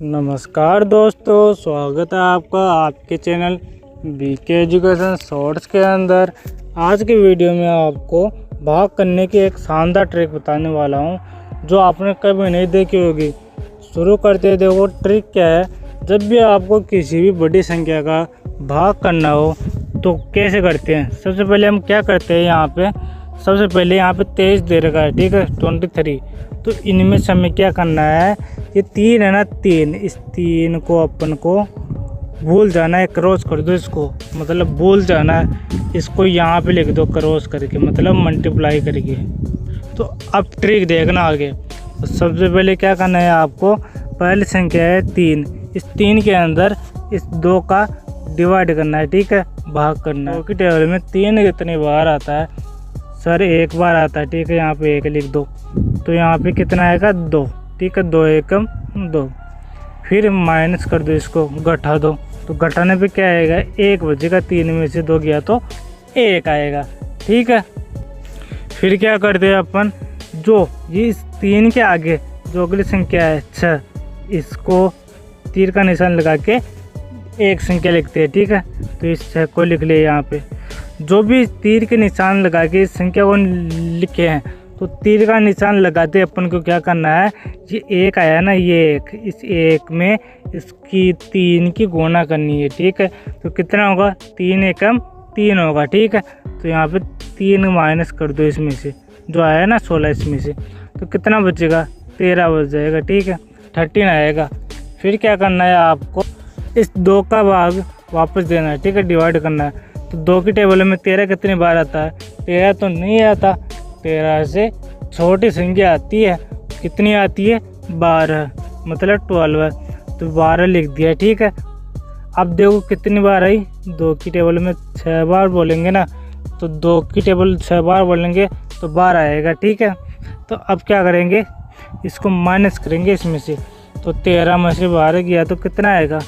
नमस्कार दोस्तों, स्वागत है आपका आपके चैनल बीके एजुकेशन शॉर्ट्स के अंदर। आज की वीडियो में आपको भाग करने की एक शानदार ट्रिक बताने वाला हूं जो आपने कभी नहीं देखी होगी। शुरू करते देखो ट्रिक क्या है। जब भी आपको किसी भी बड़ी संख्या का भाग करना हो तो कैसे करते हैं। सबसे पहले हम क्या करते हैं, सबसे पहले यहाँ पे 23 दे रखा है, ठीक है 23। तो इनमें से हमें क्या करना है, ये 3 है ना, 3, इस 3 को अपन को भूल जाना है, क्रॉस कर दो इसको, मतलब भूल जाना है इसको, यहाँ पे लिख दो क्रॉस करके, मतलब मल्टीप्लाई करके। तो अब ट्रिक देखना आगे। तो सबसे पहले क्या करना है आपको, पहली संख्या है 3, इस 3 के अंदर इस 2 का डिवाइड करना है, ठीक है, भाग करना है। 2 की टेबल में 3 कितनी बार आता है सर, 1 बार आता है, ठीक है, यहाँ पे 1 लिख दो। तो यहाँ पे कितना आएगा 2, ठीक है, 2 एकम 2। फिर माइनस कर दो इसको, घटा दो, तो घटाने पे क्या आएगा, 1 बचेगा, 3 में से 2 गया तो 1 आएगा, ठीक है। फिर क्या करते हैं अपन, जो ये इस 3 के आगे जो अगली संख्या है 6, इसको तीर का निशान लगा के एक संख्या लिखते हैं, ठीक है। तो इस 6 को लिख ले यहाँ पे। जो भी तीर के निशान लगा के इस संख्या को लिखे हैं, तो तीर का निशान लगाते अपन को क्या करना है, ये 1 आया ना, ये 1, इस 1 में इसकी 3 की गुणा करनी है, ठीक है। तो कितना होगा, 3 एकम 3 होगा, ठीक है। तो यहाँ पे 3 माइनस कर दो इसमें से, जो आया ना 16 इसमें से, तो कितना बचेगा, 13 बच जाएगा, ठीक है, 13 आएगा। फिर क्या करना है आपको, इस 2 का भाग वापस देना है, ठीक है, डिवाइड करना है। तो 2 की टेबल में 13 कितनी बार आता है, 13 तो नहीं आता, 13 से छोटी संख्या आती है, कितनी आती है 12, मतलब 12 है, तो 12 लिख दिया, ठीक है। अब देखो कितनी बार आई, 2 की टेबल में 6 बार बोलेंगे ना, तो 2 की टेबल 6 बार बोलेंगे तो 12 आएगा, ठीक है। तो अब क्या करेंगे, इसको माइनस करेंगे इसमें से। तो 13 में से 12 गया तो कितना आएगा,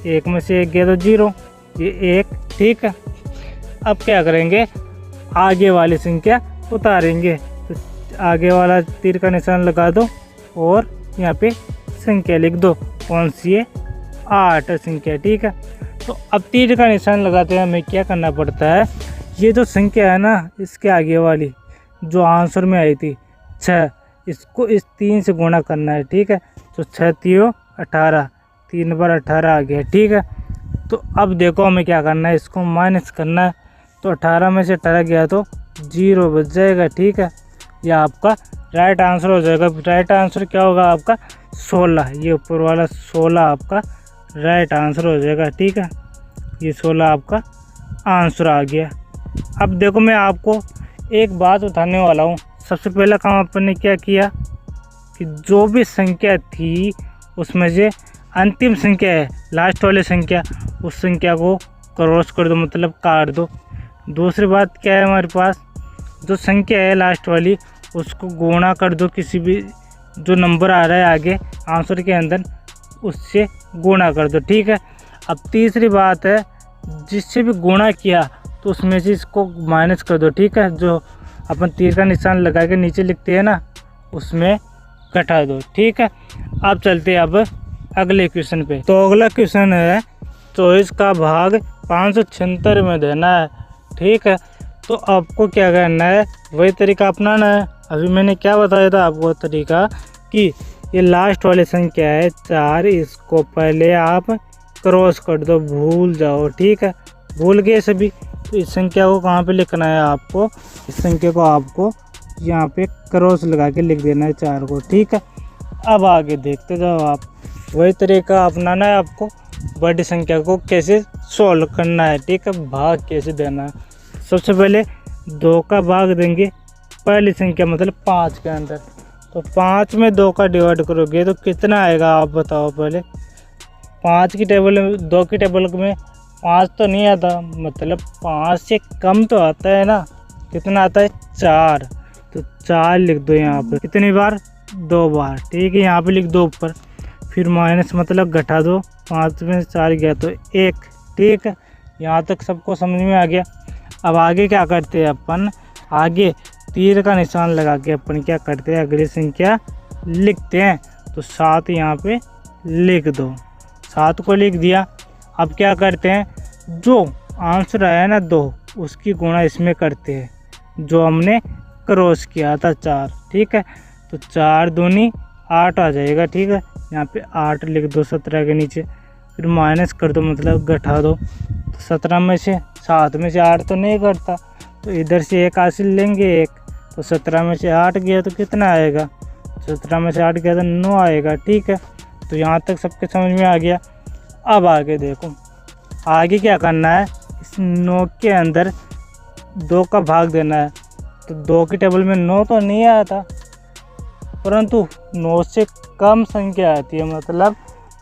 1 में से 1 गया तो 0, ये 1, ठीक है। अब क्या करेंगे, आगे वाली संख्या उतारेंगे। तो आगे वाला तीर का निशान लगा दो और यहाँ पे संख्या लिख दो, कौन सी है, 8 संख्या, ठीक है। तो अब तीर का निशान लगाते हैं हमें क्या करना पड़ता है, ये जो संख्या है ना, इसके आगे वाली जो आंसर में आई थी 6, इसको इस 3 से गुणा करना है, ठीक है। तो 6 3 18, 3 बार 18 आ गया, ठीक है। तो अब देखो हमें क्या करना है, इसको माइनस करना है। तो 18 में से 18 गया तो 0 बच जाएगा, ठीक है। यह आपका राइट आंसर हो जाएगा। राइट आंसर क्या होगा आपका, 16, ये ऊपर वाला 16 आपका राइट आंसर हो जाएगा, ठीक है। ये 16 आपका आंसर आ गया। अब देखो मैं आपको एक बात बताने वाला हूँ। सबसे पहला काम अपन ने क्या किया कि जो भी संख्या थी उसमें से अंतिम संख्या है, लास्ट वाली संख्या, उस संख्या को क्रॉस कर दो, मतलब काट दो। दूसरी बात क्या है, हमारे पास जो संख्या है लास्ट वाली, उसको गुणा कर दो, किसी भी जो नंबर आ रहा है आगे आंसर के अंदर उससे गुणा कर दो, ठीक है। अब तीसरी बात है, जिससे भी गुणा किया तो उसमें से इसको माइनस कर दो, ठीक है। जो अपन तीर का निशान लगा के नीचे लिखते हैं ना, उसमें घटा दो, ठीक है। अब चलते हैं अब अगले क्वेश्चन पे। तो अगला क्वेश्चन है 24 का भाग 576 में देना है, ठीक है। तो आपको क्या करना है, वही तरीका अपनाना है। अभी मैंने क्या बताया था आपको तरीका, कि ये लास्ट वाली संख्या है 4, इसको पहले आप क्रॉस कर दो, भूल जाओ, ठीक है। भूल गए सभी, तो इस संख्या को कहाँ पे लिखना है आपको, इस संख्या को आपको यहाँ पे क्रॉस लगा के लिख देना है 4 को, ठीक है। अब आगे देखते जाओ आप, वही तरीका अपनाना है आपको, बड़ी संख्या को कैसे सॉल्व करना है, ठीक है, भाग कैसे देना है। सबसे पहले 2 का भाग देंगे पहली संख्या, मतलब 5 के अंदर। तो 5 में 2 का डिवाइड करोगे तो कितना आएगा आप बताओ पहले। 5 की टेबल में, 2 की टेबल में 5 तो नहीं आता, मतलब 5 से कम तो आता है ना, कितना आता है 4। तो 4 लिख दो यहाँ पे, कितनी बार, 2 बार, ठीक है, यहाँ पे लिख दो ऊपर। फिर माइनस मतलब घटा दो, 5 में 4 गया तो 1, ठीक है। यहाँ तक सबको समझ में आ गया। अब आगे क्या करते हैं अपन, आगे तीर का निशान लगा के अपन क्या करते हैं, अगली संख्या लिखते हैं। तो 7 यहाँ पे लिख दो। 7 को लिख दिया। अब क्या करते हैं, जो आंसर आया ना 2, उसकी गुणा इसमें करते हैं जो हमने क्रॉस किया था 4। ठीक है, तो 4 दूनी 8 आ जाएगा। ठीक है, यहाँ पे 8 लिख दो 17 के नीचे, फिर माइनस कर दो, मतलब घटा दो। तो 17 में से 7 में से 8 तो नहीं करता, तो इधर से एक हासिल लेंगे 1, तो 17 में से 8 गया तो कितना आएगा, 17 में से 8 गया तो 9 आएगा। ठीक है, तो यहाँ तक सबके समझ में आ गया। अब आगे देखो, आगे क्या करना है, इस 9 के अंदर 2 का भाग देना है। तो 2 की टेबल में 9 तो नहीं आया था, परंतु 9 से कम संख्या आती है, मतलब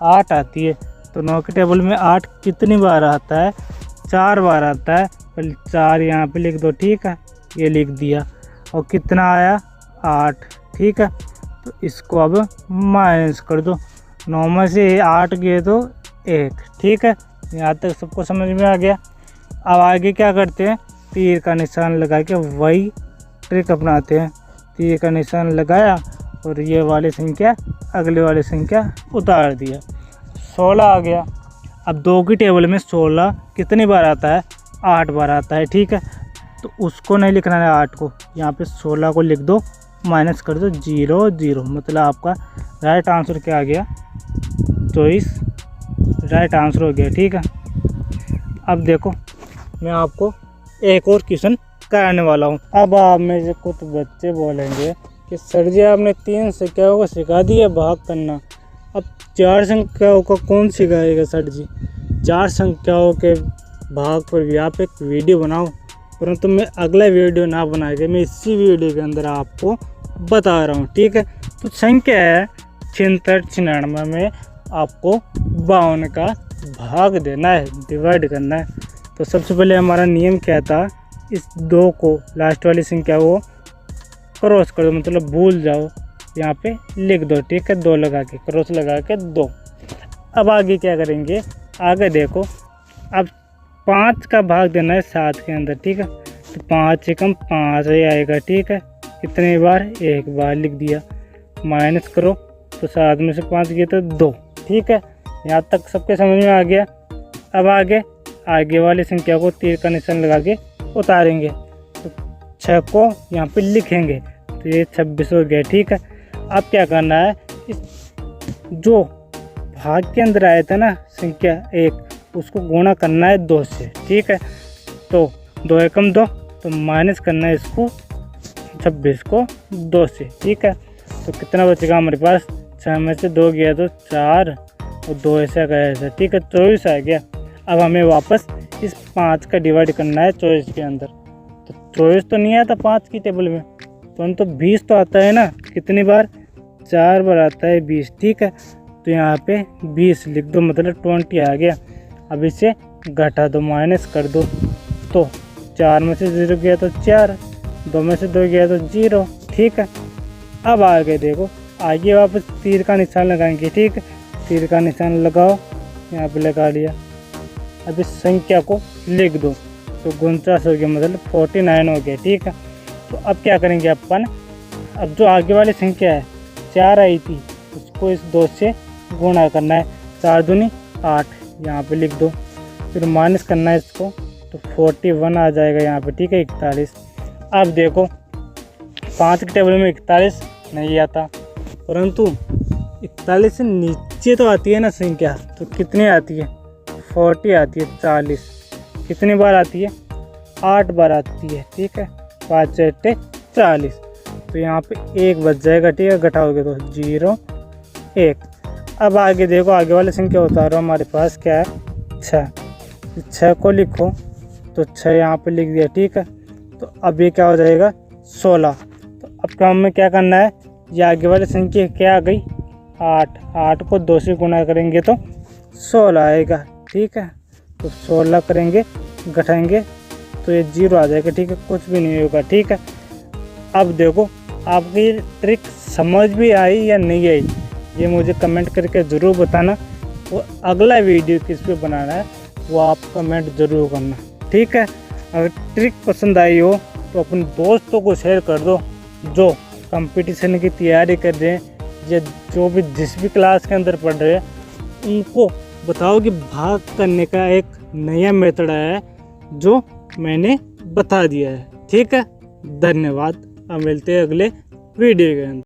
8 आती है। तो 9 की टेबल में 8 कितनी बार आता है, 4 बार आता है। पहले 4 यहाँ पे लिख दो। ठीक है, ये लिख दिया। और कितना आया, 8। ठीक है, तो इसको अब माइनस कर दो। 9 में से 8 गए तो 1। ठीक है, यहाँ तक सबको समझ में आ गया। अब आगे क्या करते हैं, तीर का निशान लगा के वही ट्रिक अपनाते हैं। तीर का निशान लगाया और ये वाली संख्या अगले वाली संख्या उतार दिया, 16 आ गया। अब 2 की टेबल में 16 कितनी बार आता है, 8 बार आता है। ठीक है, तो उसको नहीं लिखना है 8 को, यहाँ पे 16 को लिख दो, माइनस कर दो 0 0, मतलब आपका राइट आंसर क्या आ गया, 24 राइट आंसर हो गया। ठीक है, अब देखो मैं आपको एक और क्वेश्चन कराने वाला हूँ। अब आप में से कुछ बच्चे बोलेंगे कि सर जी आपने 3 संख्याओं को सिखा दिया भाग करना, अब 4 संख्याओं को कौन सिखाएगा सर जी। 4 संख्याओं के भाग पर भी आप एक वीडियो बनाओ, परंतु मैं अगला वीडियो ना बना के मैं इसी वीडियो के अंदर आपको बता रहा हूँ। ठीक है, तो संख्या है 76 96 में आपको 52 का भाग देना है, डिवाइड करना है। तो सबसे पहले हमारा नियम क्या था, इस 2 को लास्ट वाली संख्या को क्रॉस कर दो, मतलब भूल जाओ, यहाँ पे लिख दो। ठीक है, 2 लगा के क्रॉस लगा के 2। अब आगे क्या करेंगे, आगे देखो, अब 5 का भाग देना है 7 के अंदर। ठीक है, तो 5 से कम 5 ही आएगा। ठीक है, कितनी बार, 1 बार लिख दिया, माइनस करो, तो 7 में से 5 गए तो 2। ठीक है, यहाँ तक सबके समझ में आ गया। अब आगे वाली संख्या को तीर का निशान लगा के उतारेंगे, तो 6 को यहाँ पे लिखेंगे, तो ये 26 हो गया। ठीक है, अब क्या करना है, इस जो भाग के अंदर आया था ना संख्या 1, उसको गुणा करना है 2 से। ठीक है, तो 2 एकम 2, तो माइनस करना है इसको 26 को 2 से। ठीक है, तो कितना बचेगा हमारे पास, 6 में से 2 गया तो 4 और 2 ऐसा गया ऐसा। ठीक है, 24 आ गया। अब हमें वापस इस 5 का डिवाइड करना है 24 के अंदर। तो 24 तो नहीं आता 5 की टेबल में, परंतु 20 तो आता है ना, कितनी बार, 4 बार आता है 20। ठीक है, तो यहाँ पे 20 लिख दो, मतलब 20 आ गया। अब इसे घटा दो, माइनस कर दो, तो 4 में से 0 गया तो 4, 2 में से 2 गया तो 0। ठीक है, अब आगे देखो, आगे वापस तीर का निशान लगाएंगे। ठीक है, तीर का निशान लगाओ, यहाँ पे लगा लिया। अब इस संख्या को लिख दो, तो 49 हो गया, मतलब 49 हो गया। ठीक है, तो अब क्या करेंगे अपन, अब जो आगे वाली संख्या है 4 आई थी, उसको इस 2 से गुणा करना है, 4 दूनी 8, यहाँ पे लिख दो, फिर माइनस करना है इसको, तो 41 आ जाएगा यहाँ पे। ठीक है, 41। अब देखो 5 की टेबल में 41 नहीं आता, परंतु 41 से नीचे तो आती है ना संख्या, तो कितनी आती है, 40 आती है, 40 कितनी बार आती है, 8 बार आती है। ठीक है, 5 8 40, तो यहाँ पे 1 बच जाएगा। ठीक है, घटाओगे तो 0 1। अब आगे देखो, आगे वाली संख्या उतारो, हमारे पास क्या है, 6। 6 को लिखो, तो 6 यहाँ पे लिख दिया। ठीक है, तो अब ये क्या हो जाएगा, 16। तो अब काम में क्या करना है, ये आगे वाली संख्या क्या आ गई, 8। 8 को 2 से गुणा करेंगे तो 16 आएगा। ठीक है, तो 16 करेंगे, घटाएंगे तो ये 0 आ जाएगा। ठीक है, कुछ भी नहीं होगा। ठीक है, अब देखो आपकी ट्रिक समझ भी आई या नहीं आई, ये मुझे कमेंट करके ज़रूर बताना। और अगला वीडियो किस पे बनाना है वो आप कमेंट ज़रूर करना। ठीक है, अगर ट्रिक पसंद आई हो तो अपने दोस्तों को शेयर कर दो जो कंपटीशन की तैयारी कर रहे हैं, या जो भी जिस भी क्लास के अंदर पढ़ रहे हैं उनको बताओ कि भाग करने का एक नया मेथड है जो मैंने बता दिया है। ठीक है, धन्यवाद। अब मिलते हैं अगले वीडियो के अंदर।